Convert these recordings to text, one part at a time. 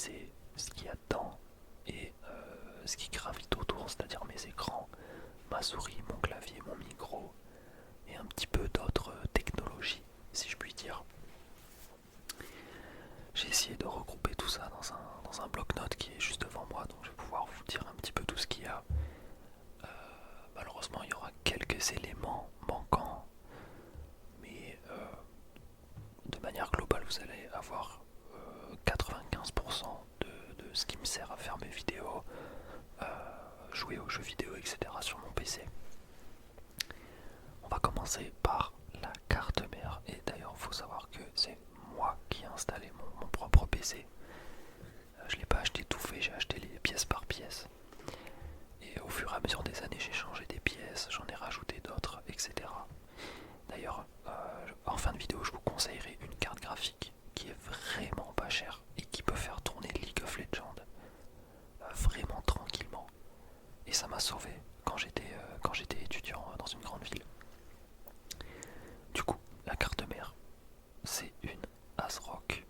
PC, ce qu'il y a dedans et ce qui gravite autour, c'est-à-dire mes écrans, ma souris, mon clavier, mon micro et un petit peu d'autres technologies, si je puis dire. J'ai essayé de regrouper tout ça dans un bloc-notes qui est juste devant moi, donc je vais pouvoir vous dire un petit peu tout ce qu'il y a. Malheureusement, il y aura quelques éléments manquants, mais de manière globale, vous allez avoir 95% de ce qui me sert à faire mes vidéos, jouer aux jeux vidéo, etc. sur mon PC. On va commencer par la carte mère, et d'ailleurs, il faut savoir que c'est moi qui ai installé mon propre PC. Je ne l'ai pas acheté tout fait, j'ai acheté les pièces par pièce. Et au fur et à mesure des années, j'ai changé des pièces, j'en ai rajouté d'autres, etc. D'ailleurs, en fin de vidéo, je vous conseillerais une carte graphique qui est vraiment pas chère et qui peut faire tourner League of Legends vraiment tranquillement. Et ça m'a sauvé quand j'étais étudiant dans une grande ville. Du coup, la carte mère, c'est une ASRock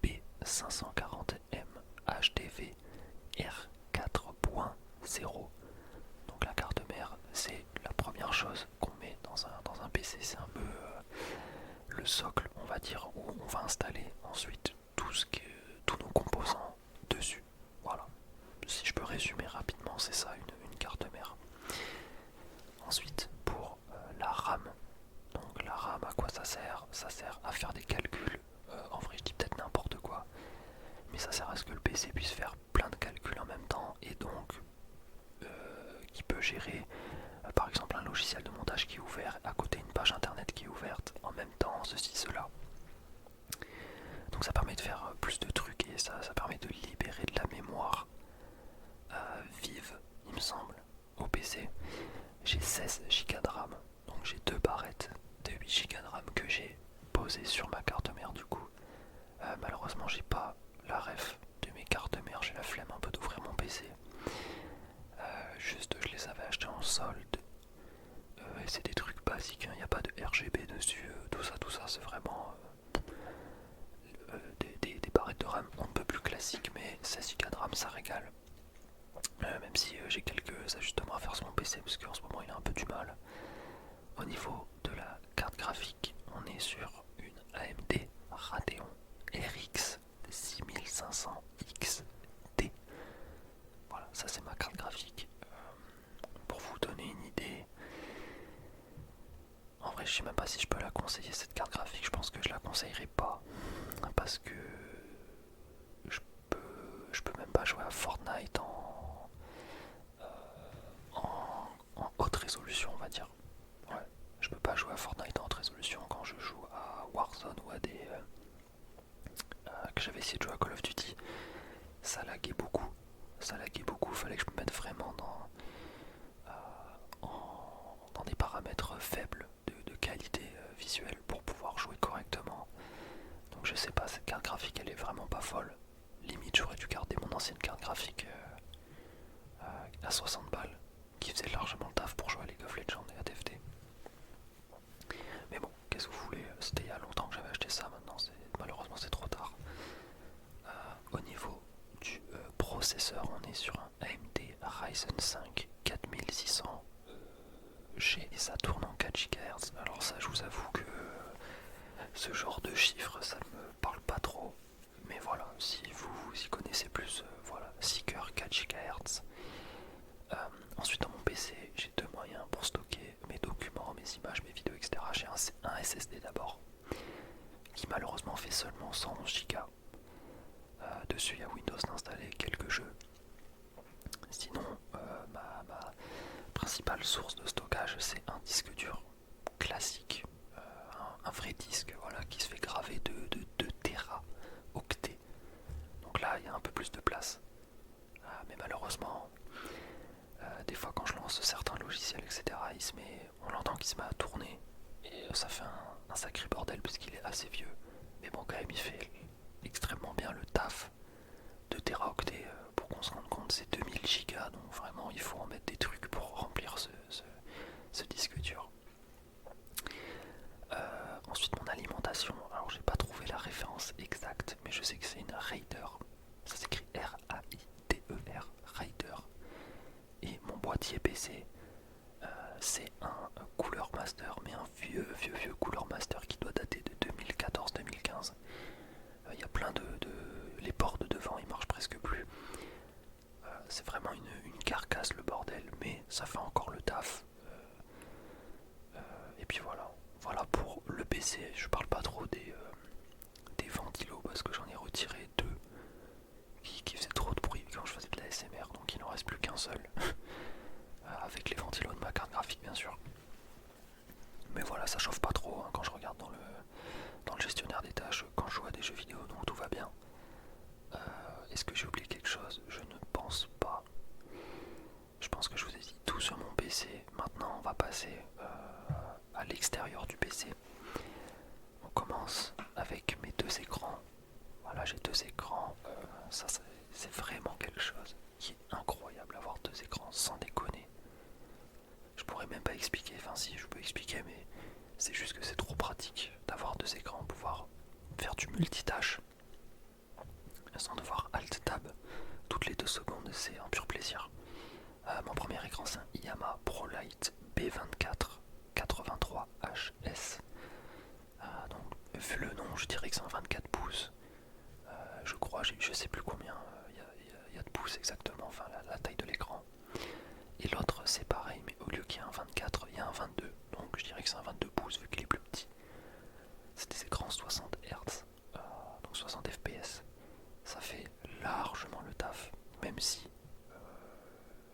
B540M HDV R4.0. Donc la carte mère, c'est la première chose qu'on met dans un PC, c'est un peu le socle, on va dire, où on va installer ensuite tous nos composants dessus. Voilà. Si je peux résumer rapidement, c'est ça une carte mère. Ensuite, pour la RAM. Donc la RAM, à quoi ça sert? Ça sert à faire des calculs. En vrai, je dis peut-être n'importe quoi, mais ça sert à ce que le PC puisse faire plein de calculs en même temps et donc qui peut gérer par exemple un logiciel de montage qui est ouvert, à côté une page internet qui est ouverte, en même temps ceci, cela. Donc ça permet de faire plus de trucs et ça permet de libérer de la mémoire vive, il me semble, au PC. J'ai 16 Go de RAM, donc j'ai deux barrettes de 8 Go de RAM que j'ai posées sur ma carte mère du coup. Malheureusement j'ai pas la ref de mes cartes mères, j'ai la flemme un peu d'ouvrir mon PC. Juste je les avais achetés en solde. Et c'est des trucs basiques, il n'y a pas de RGB dessus, tout ça c'est vraiment des barrettes de RAM un peu plus classiques, mais 16 Go de RAM ça régale. Même si j'ai quelques ajustements à faire sur mon PC, parce qu'en ce moment il a un peu du mal. Au niveau de la carte graphique, on est sur une AMD Radeon RX 6500 XT. Voilà, ça c'est ma carte graphique. Pour vous donner une idée, en vrai je sais même pas si je peux la conseiller cette carte graphique, je pense que je la conseillerais pas. Parce que je peux même pas jouer à Fortnite en haute résolution on va dire. Ouais, je peux pas jouer à Fortnite en haute résolution quand je joue à Warzone ou à des... que j'avais essayé de jouer à Call of Duty. Ça laguait beaucoup. Fallait que je me mette vraiment dans des paramètres faibles de qualité visuelle pour pouvoir jouer correctement. Donc je sais pas, cette carte graphique elle est vraiment pas folle. Limite j'aurais dû garder mon ancienne carte graphique à 60 balles qui faisait largement le taf pour jouer à League of Legends et à TFT. Mais bon, qu'est-ce que vous voulez, c'était il y a longtemps que j'avais acheté ça, maintenant malheureusement c'est trop tard. Au niveau du processeur, on est sur un AMD Ryzen 5 4600G et ça tourne en 4 GHz. Alors ça je vous avoue que ce genre de chiffres ça me parle pas trop. Mais voilà, si vous y connaissez plus, voilà, 6 cœurs 4 GHz. Ensuite dans mon PC, j'ai deux moyens pour stocker mes documents, mes images, mes vidéos, etc. J'ai un SSD d'abord, qui malheureusement fait seulement 111 Go. Dessus il y a Windows d'installer quelques jeux. Sinon, ma principale source de stockage c'est un disque dur classique, un vrai disque voilà, qui se fait graver de 2 Teraoctets. Donc là il y a un peu plus de place. Mais malheureusement, des fois quand je lance certains logiciels, etc., on l'entend qu'il se met à tourner et ça fait un sacré bordel puisqu'il est assez vieux. Mais bon, quand même, il fait extrêmement bien le taf. 2 Teraoctets, pour qu'on se rende compte, c'est 2000 Go, donc vraiment il faut en mettre des trucs pour remplir ce disque dur. Ensuite, mon alimentation, alors j'ai pas trouvé la référence exacte, mais je sais que c'est une Raider. Ça s'écrit C'est un Cooler Master, mais un vieux Cooler Master qui doit dater de 2014-2015. Il y a plein les ports de devant, ils marchent presque plus. C'est vraiment une carcasse le bordel, mais ça fait encore le taf. Et puis voilà pour le PC. Je parle pas trop des ventilos parce que j'en ai retiré deux qui faisaient trop de bruit quand je faisais de la SMR, donc il n'en reste plus qu'un seul. Avec les ventilos de ma carte graphique bien sûr. Mais voilà, ça chauffe pas trop hein, quand je regarde dans le gestionnaire des tâches, quand je joue à des jeux vidéo, donc tout va bien. Est-ce que j'ai oublié quelque chose? Je ne pense pas. Je pense que je vous ai dit tout sur mon PC. Maintenant on va passer à l'extérieur du PC. On commence avec mes deux écrans. Voilà, j'ai deux écrans. Ça c'est vraiment quelque chose qui est incroyable, avoir deux écrans sans déconner. Je pourrais même pas expliquer, enfin si je peux expliquer, mais c'est juste que c'est trop pratique d'avoir deux écrans, pouvoir faire du multitâche sans devoir alt tab toutes les 2 secondes, c'est un pur plaisir. Mon premier écran c'est un Yamaha ProLight B24 83HS. Donc vu le nom je dirais que c'est un 24 pouces. Je crois, je sais plus combien il y a de pouces exactement, enfin la taille de l'écran. Et l'autre c'est pareil, mais au lieu qu'il y ait un 24, il y a un 22. Donc je dirais que c'est un 22 pouces vu qu'il est plus petit. C'est des écrans 60 Hz, donc 60 fps. Ça fait largement le taf, même si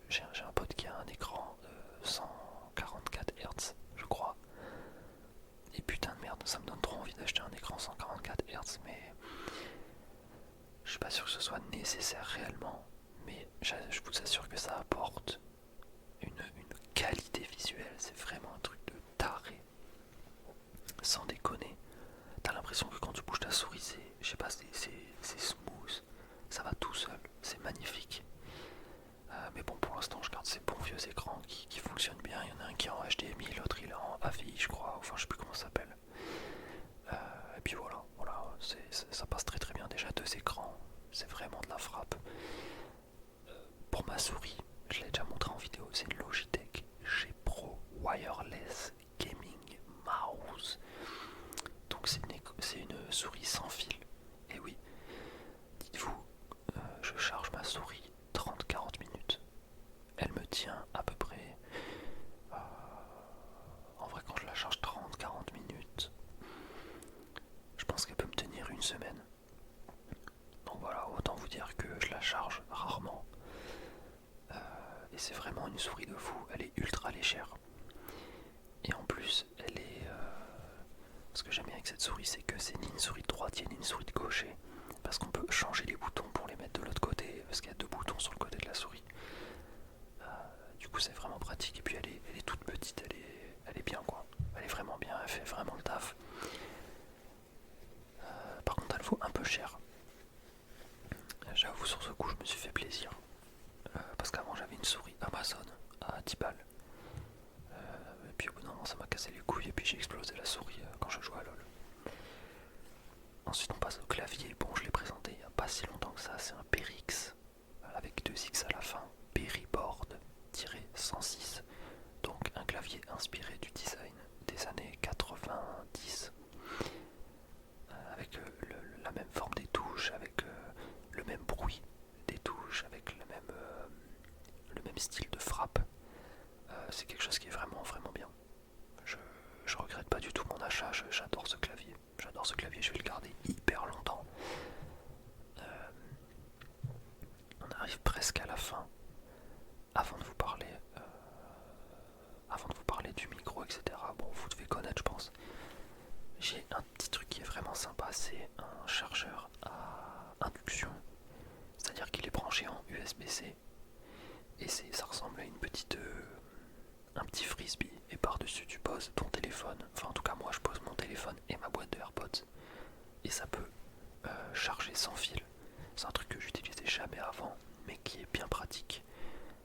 j'ai un pote qui a un écran 144 Hz, je crois. Et putain de merde, ça me donne trop envie d'acheter un écran 144 Hz, mais je suis pas sûr que ce soit nécessaire réellement. Mais je vous assure que ça apporte une qualité visuelle, c'est vraiment un truc de taré. Sans déconner, t'as l'impression que quand tu bouges ta souris, je sais pas, c'est smooth, ça va tout seul, c'est magnifique. Mais bon, pour l'instant, je garde ces bons vieux écrans qui fonctionnent bien. Il y en a un qui est en HDMI, l'autre il est en AVI, je crois, enfin je sais plus comment ça s'appelle. Et puis voilà, ça passe très très bien. Déjà 2 écrans, c'est vraiment de la frappe. Pour ma souris, je l'ai déjà montré en vidéo, c'est une Logitech G Pro Wireless Gaming Mouse. Donc c'est une souris sans fil. Et oui, dites-vous, je charge ma souris 30-40 minutes. Elle me tient à peu près, en vrai quand je la charge 30-40 minutes, je pense qu'elle peut me tenir une semaine. Donc voilà, autant vous dire que je la charge rarement. Et c'est vraiment une souris de fou, elle est ultra légère. Et en plus, elle est... ce que j'aime bien avec cette souris, c'est que c'est ni une souris de droitier ni une souris de gaucher. Parce qu'on peut changer les boutons pour les mettre de l'autre côté, parce qu'il y a 2 boutons sur le côté de la souris. Du coup c'est vraiment pratique, et puis elle est toute petite, elle est bien quoi. Elle est vraiment bien, elle fait vraiment le taf. Par contre elle vaut un peu cher. J'avoue sur ce coup je me suis fait plaisir. Parce qu'avant j'avais une souris Amazon à 10 balles. Et puis au bout d'un moment ça m'a cassé les couilles et puis j'ai explosé la souris quand je jouais à LoL. Ensuite on passe au clavier, bon je l'ai présenté il n'y a pas si longtemps que ça, c'est un Perix avec 2 X à la fin, Periboard-106. Donc un clavier inspiré du design des années 90, avec la même forme des touches, avec le même bruit des touches, avec le même style de frappe. C'est quelque chose qui est vraiment vraiment bien. Je regrette pas du tout mon achat, j'adore ce clavier. J'adore ce clavier, je vais le garder hyper longtemps. On arrive presque à la fin. Avant de vous parler du micro, etc. Bon, vous devez connaître, je pense. J'ai un petit truc qui est vraiment sympa, c'est un chargeur à induction. C'est-à-dire qu'il est branché en USB-C. Et ça ressemble à un petit frisbee. Et par-dessus, tu poses ton téléphone. Enfin, en tout cas, moi, je pose mon téléphone et ma boîte de AirPods. Et ça peut charger sans fil. C'est un truc que j'utilisais jamais avant, mais qui est bien pratique.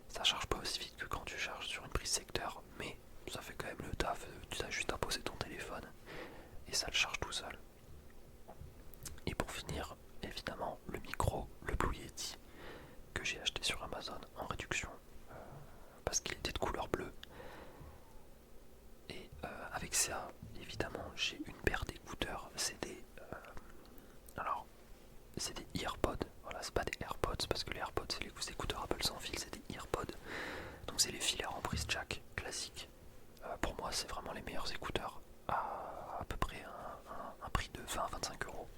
Ça charge pas aussi vite que quand tu charges sur une prise secteur, mais ça fait quand même le taf. Tu as juste à poser ton téléphone et ça le charge tout seul. Et pour finir, évidemment, le micro, le Blue Yeti, que j'ai acheté sur Amazon en réduction, parce qu'il était de couleur bleue. avec ça, évidemment, j'ai une paire d'écouteurs. Alors, c'est des EarPods. Voilà, c'est pas des AirPods parce que les AirPods c'est les écouteurs Apple sans fil, c'est des EarPods. Donc c'est les filaires en prise jack classiques. Pour moi, c'est vraiment les meilleurs écouteurs à peu près un prix de 20-25 euros.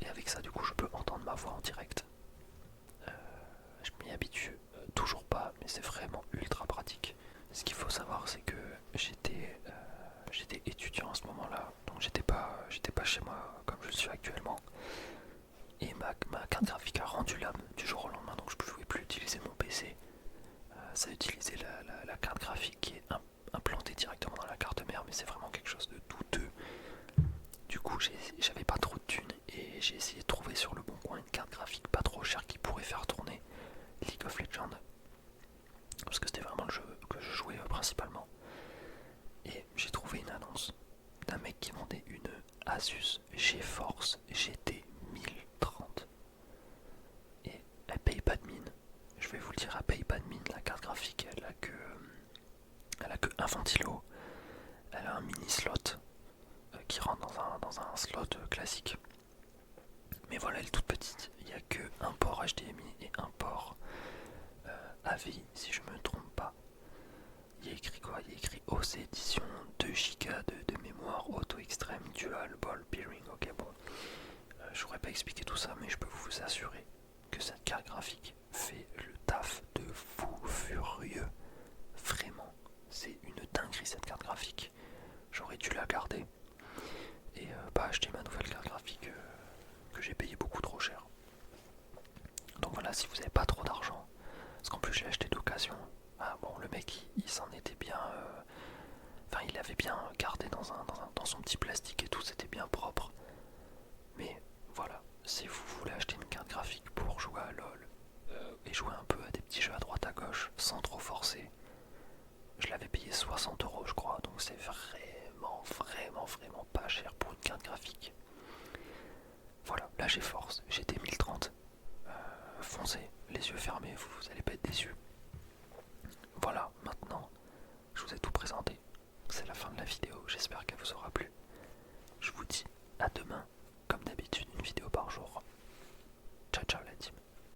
Et avec ça, du coup, je peux entendre ma voix en direct. Je m'y habitue toujours pas, mais c'est vraiment ultra pratique. Ce qu'il faut savoir, c'est que j'étais étudiant à ce moment-là, donc j'étais pas chez moi comme je suis actuellement. Et ma carte graphique a rendu l'âme du jour au lendemain, donc je ne pouvais plus utiliser mon PC. Ça utilisait la carte graphique qui est implantée directement dans la carte mère, mais c'est vraiment quelque chose de douteux. Du coup, j'avais pas trop de thunes et j'ai essayé de trouver sur le bon coin une carte graphique pas trop chère qui pourrait faire tourner League of Legends. Parce que c'était vraiment le jeu que je jouais principalement. Et j'ai trouvé une annonce d'un mec qui vendait une Asus GeForce GT 1030. Et elle paye pas de mine. Je vais vous le dire, elle paye pas de mine. La carte graphique, elle a que un ventilo. Elle a un mini slot qui rentre dans un slot classique. Mais voilà, elle est toute petite. Il n'y a que un port HDMI et un port AVI, si je me trompe pas. Il y a écrit quoi? Il y a écrit OC édition 2 Go de mémoire, auto extrême, dual ball bearing. Ok, bon, je pourrais pas expliquer tout ça, mais je peux vous assurer que cette carte graphique fait le taf de fou furieux. Vraiment, c'est une dinguerie cette carte graphique. J'aurais dû la garder et pas acheter ma nouvelle carte graphique que j'ai payé beaucoup trop cher. Donc voilà, si vous n'avez pas trop d'argent, parce qu'en plus je l'ai acheté d'occasion. Ah bon, le mec il s'en était bien. Enfin, il l'avait bien gardé dans son petit plastique et tout, c'était bien propre. Mais voilà, si vous voulez acheter une carte graphique pour jouer à LoL et jouer un peu à des petits jeux à droite à gauche sans trop forcer, je l'avais payé 60 euros, je crois, donc c'est vraiment pas cher pour une carte graphique. Voilà, là j'ai force, GT 1030. Foncez, les yeux fermés, vous allez pas être déçus. Voilà, maintenant, je vous ai tout présenté. C'est la fin de la vidéo, j'espère qu'elle vous aura plu. Je vous dis à demain